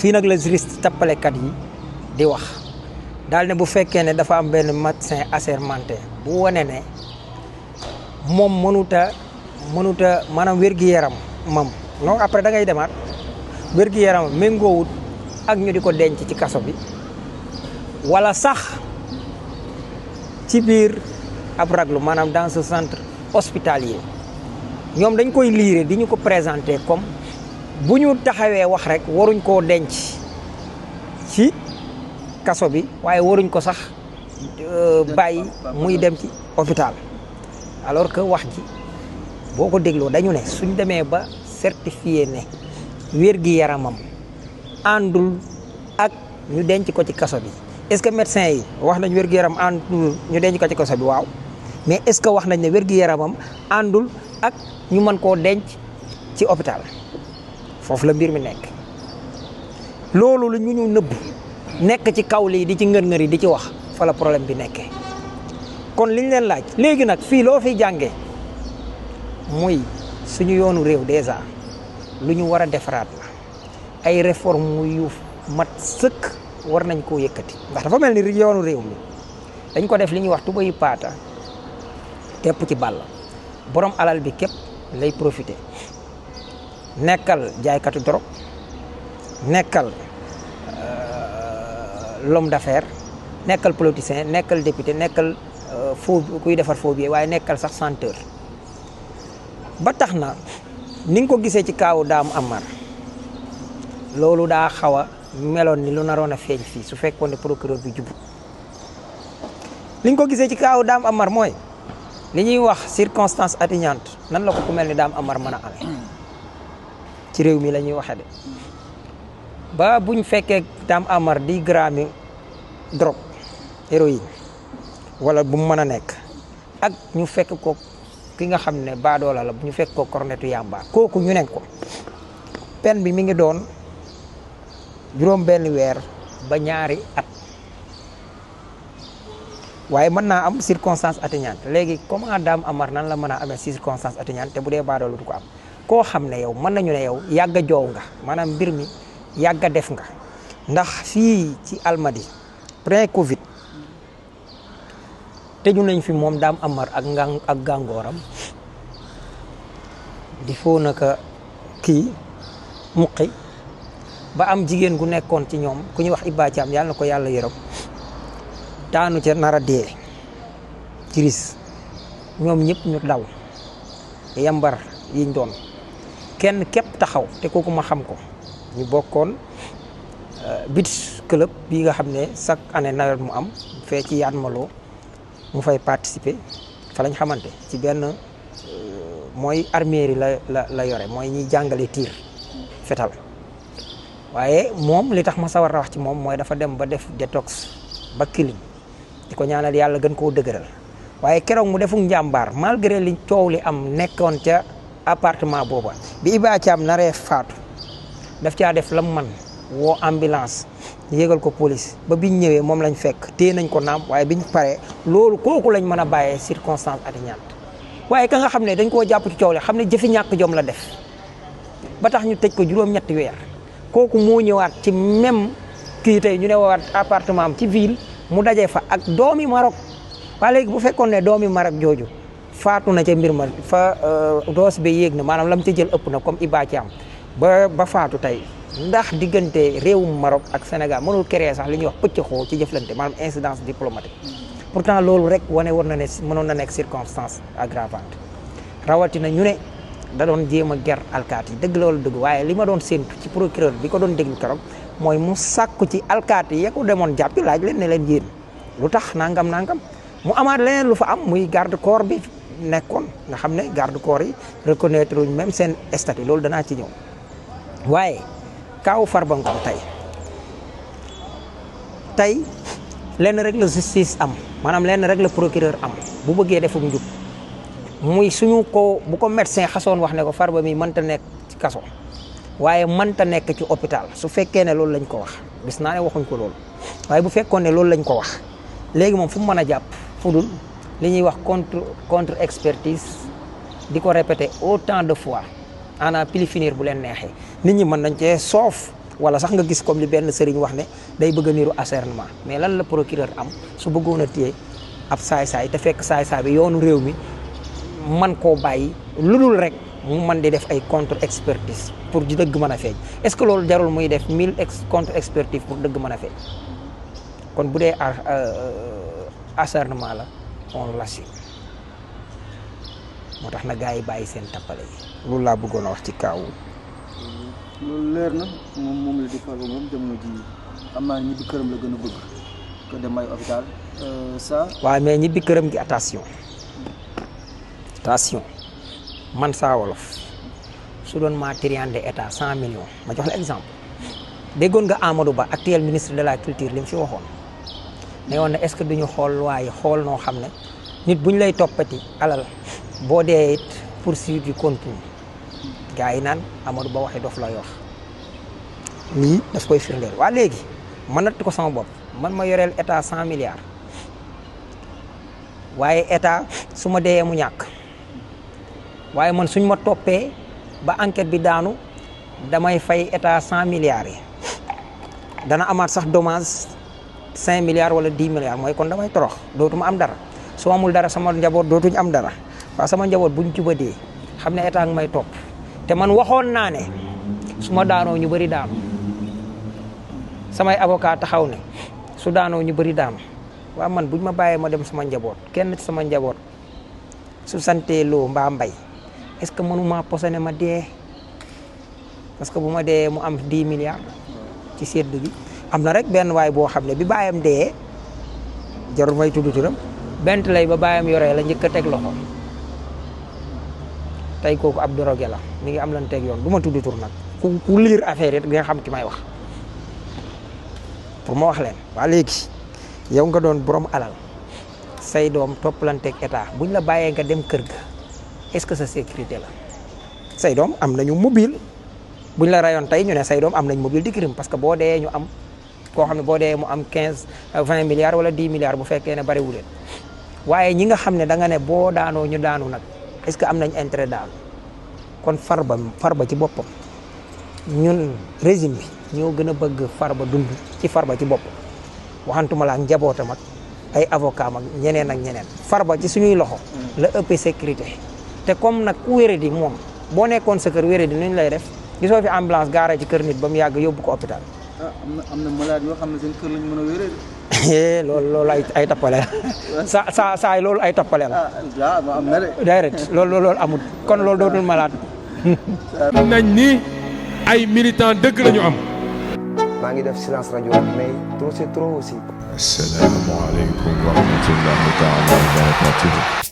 fii nag la juriste tappalekat yi di wax daal ne bu fekkee ne dafa am benn médecin assermenté bu wane ne moom mënuta maanaam wér-gi-yaram mam non après da ngay demaat wér-gi-yaram méngoowut ak ñu di ko denc ci kaso bi wala sax ci biir ab raglu maanaam dans ce centre hospitalier ñoom dañ koy liire di ñu ko présenter comme bu ñu taxawee wax rek waruñ koo denc ci kaso bi waaye waruñ ko sax bàyyi muy dem ci hôpital alors que wax ji boo ko dégloo dañu ne suñ demee ba certifié ne wér-gi-yaramam àndul ak ñu denc ko ci kaso bi est-ce que médecin yi wax nañ wér-gi-yaram àndul ñu denc ko ci kaso bi waaw mais est-ce que wax nañ ne wér-gi-yaramam àndul ak ñu mën koo denc ci hôpital foofu la mbir mi nekk loolu lu ñu nëbb nekk ci kaw lii di ci ngër-ngër di ci wax fa la problème bi nekkee kon liñ leen laaj léegi nag fii loo fiy jàngee muy suñu yoonu réew déjà lu ñu war a defaraat la ay réforme yu mat sëkk war nañ koo yëkkati ndax dafa mel ni yoonu réew mi dañ ko def li ñuy wax tuba yi paata tepp ci bàll borom alal bi képp lay profité nekkal jaaykatu drogue nekkal l'homme d'affaires nekkal politicien nekkal député nekkal faux kuy defar faux billet waaye nekkal sax chanteur ba tax na ni nga ko gisee ci kaawu Dame Amar loolu daa xaw a meloon ni lu naroon a feeñ fii su fekkoon ne procureur bi jubut li nga ko gisee ci kaawu Dame Amar mooy li ñuy wax circonstance atténuante nan la ko ku mel ni Dame Amar mën a amee ci réew mi la ñuy waxee de ba buñ fekkee Dame Amar di gramme drogue héroïne wala bu mu mën a nekk ak ñu fekk ko ki nga xam ne baadoola la ñu fekk ko cornetu yamba kooku ñu nekk ko peine bi mi ngi doon juróom-benn weer ba 2 at waaye mën naa am circonstance atténuante léegi comment Dame Amar nan la mën a amee circonstance atténuante te bu dee baadoola du ko am koo xam ne yow mën nañu ne yow yàgg a joow nga maanaam mbir mi yàgg a def nga ndax fii ci Almadi pré Covid tëju nañ fi moom Dame Amar ak gàngooram di foo naka kii muqi ba am jigéen gu nekkoon ci ñoom ku ñuy wax Iba Thiam yàlla na ko yàlla yërëm daanu ca nar a dee ci ris ñoom ñëpp ñu daw yambar yiñ doon kenn képp taxaw te kooku ma xam ko ñu bokkoon beach club bi nga xam ne chaque année nawet mu am fee ci Yaan Malo mu fay participer fa lañ xamante ci benn mooy armérie la yore mooy ñiy jàngale tir fetal waaye moom li tax ma sawar a wax ci moom mooy dafa dem ba def détox ba kilim di ko ñaanal yàlla gën koo dëgëral waaye keroog mu defuk njàmbaar malgré li coow li am nekkoon ca appartement booba bi Iba Thiam naree faatu daf caa def lam man woo ambulance yégal ko police ba biñ ñëwee moom lañ fekk téye nañ ko naam waaye biñ paree loolu kooku lañ mën a bàyyee circonstance atténuante waaye ka nga xam ne dañ koo jàpp ci coow li xam ne jëfi ñàkk jom la def ba tax ñu tëj ko juróom-ñetti weer kooku moo ñëwaat ci même kii tey ñu ne waat appartement am ci ville mu daje fa ak doomi Maroc waa léegi bu fekkoon ne doomi Maroc jooju faatu na ca mbir ma fa doos ba yéeg na maanaam lam ca jël ëpp na comme Iba Thiam ba faatu tey ndax diggante réewum Maroc ak Sénégal mënul créer sax li ñuy wax pëccëxoo ci jëflante maanaam incidence diplomatique pourtant loolu rek wane war na ne mënoon na nekk circonstance aggravante rawatina ñu ne da doon jéem a ger alkaati yi dëgg loolu dëgg waaye li ma doon séentu ci procureur bi ko doon déglu keroog mooy mu sàkku ci alkaati yi ko demoon jàppi laaj leen ne leen yéen lu tax nangam mu amaat leneen lu fa am muy garde corps bi nekkoon nga xam ne garde corps yi reconnaître uñ même seen statut loolu danaa ci ñëw waaye kaaw Farba Ngom tey lenn rek la justice am maanaam lenn rek la procureur am bu bëggee defuk njub muy suñu ko bu ko médecin xasoon wax ne ko Farba mi mënta nekk ci kaso waaye mënta nekk ci hôpital su fekkee ne loolu lañ ko wax gis naa ne waxuñ ko loolu waaye bu fekkoon ne loolu lañ ko wax léegi moom fu mu mën a jàpp fu dul li ñuy wax contre expertise di ko répéter autant de fois ana pili finir bu leen neexee nit ñi mën nañ cee soof wala sax nga gis comme li benn sëriñ wax ne day bëgg a niru acharnement mais lan la procureur am su bëggoon a téye ab saay-saay te fekk saay-saay bi yoonu réew mi man koo bàyyi lu dul rek mu man di def ay contre expertise pour di dëgg mën a feeñ est-ce que loolu jarul muy def 1000 contre expertise pour dëgg mën a feeñ kon bu dee acharnement la on l'assume moo tax na gars yi bàyyi seen tappale yi loolu laa bëggoon a wax ci kaaw. loolu leer na moom la di Farba Ngom jamono ji am naa ñibbi këram la gën a bëgg que dem ay hôpital ça. waaw mais ñibbi këram gi attention man saa wolof su doon maa triandé état 100 millions ma jox la exemple déggoon nga Amadou Ba actuel ministre de la culture li mu fi waxoon ne woon na est-ce que duñu xool waaye xool noo xam ne nit buñ lay toppati alal boo dee it poursuite yu continue gars yi naan Amadou Ba waxi dof lay wax lii daf koy firndeel waa léegi man natt ko sama bopp man ma yoreel état 100 milliards waaye état su ma dee mu ñàkk waaye man suñ ma toppee ba enquête bi daanu damay fay état 100 milliards yi dana amaat sax dommage 5 milliards wala 10 milliards mooy kon damay torox dootuma am dara su amul dara sama njaboot dootuñ am dara waaw sama njaboot buñ jubadee xam ne état ngi may topp te man waxoon naa ne su ma daanoo ñu bëri daanu samay avocat taxaw ne su daanoo ñu bëri daanu waaw man buñ ma bàyyee ma dem sama njaboot kenn ci sama njaboot su santee loo mbaa mbay est-ce que mënuma posone ma dee parce que bu ma dee mu am 10 milliards ci seddu bi am na rek benn waay boo xam ne bi baayam dee jarul may tudd turam bent lay ba baayam yoree la njëkk a teg loxo tey kooku ab drogué la mi ngi am lan teg yoon du ma tudd tur nag ku liir affaire it nga xam ki may wax pour ma wax leen waa léegi yow nga doon borom alal say doom toppalanteeg état buñ la bàyyee nga dem kër ga est-ce que sa sécurité la say doom am nañu mobile buñ la rayoon tey ñu ne say doom am nañ mobile di crime parce que boo dee ñu am koo xam ne boo dee mu am 15 20 milliards wala 10 milliards bu fekkee ne bariwul leen waaye ñi nga xam ne da nga ne boo daanoo ñu daanu nag est-ce que am nañ intérêt daanu kon Farba ci boppam ñun régime bi ñoo gën a bëgg Farba dund ci Farba ci boppam waxantuma la ak njabootam ak ay avocat ak ñeneen ak ñeneen Farba ci suñuy loxo la ëppee sécurité te comme nag ku wéradi moom boo nekkoon sa kër wéradi nuñ lay def gisoo fi ambulance gaara ci kër nit ba mu yàgg yóbbu ko hôpital. am na malade yoo xam ne seen kër lañ mën a wéree. loolu ay tappale la saa loolu ay tappale la. am na de. direct loolu amul kon loolu dootul malade. nañ ni ay militant dëgg la ñu am. maa ngi def silence rajo mais trop c'est trop aussi. Assalaamu aleykum wa rahmatullahi taala wa barakatuh.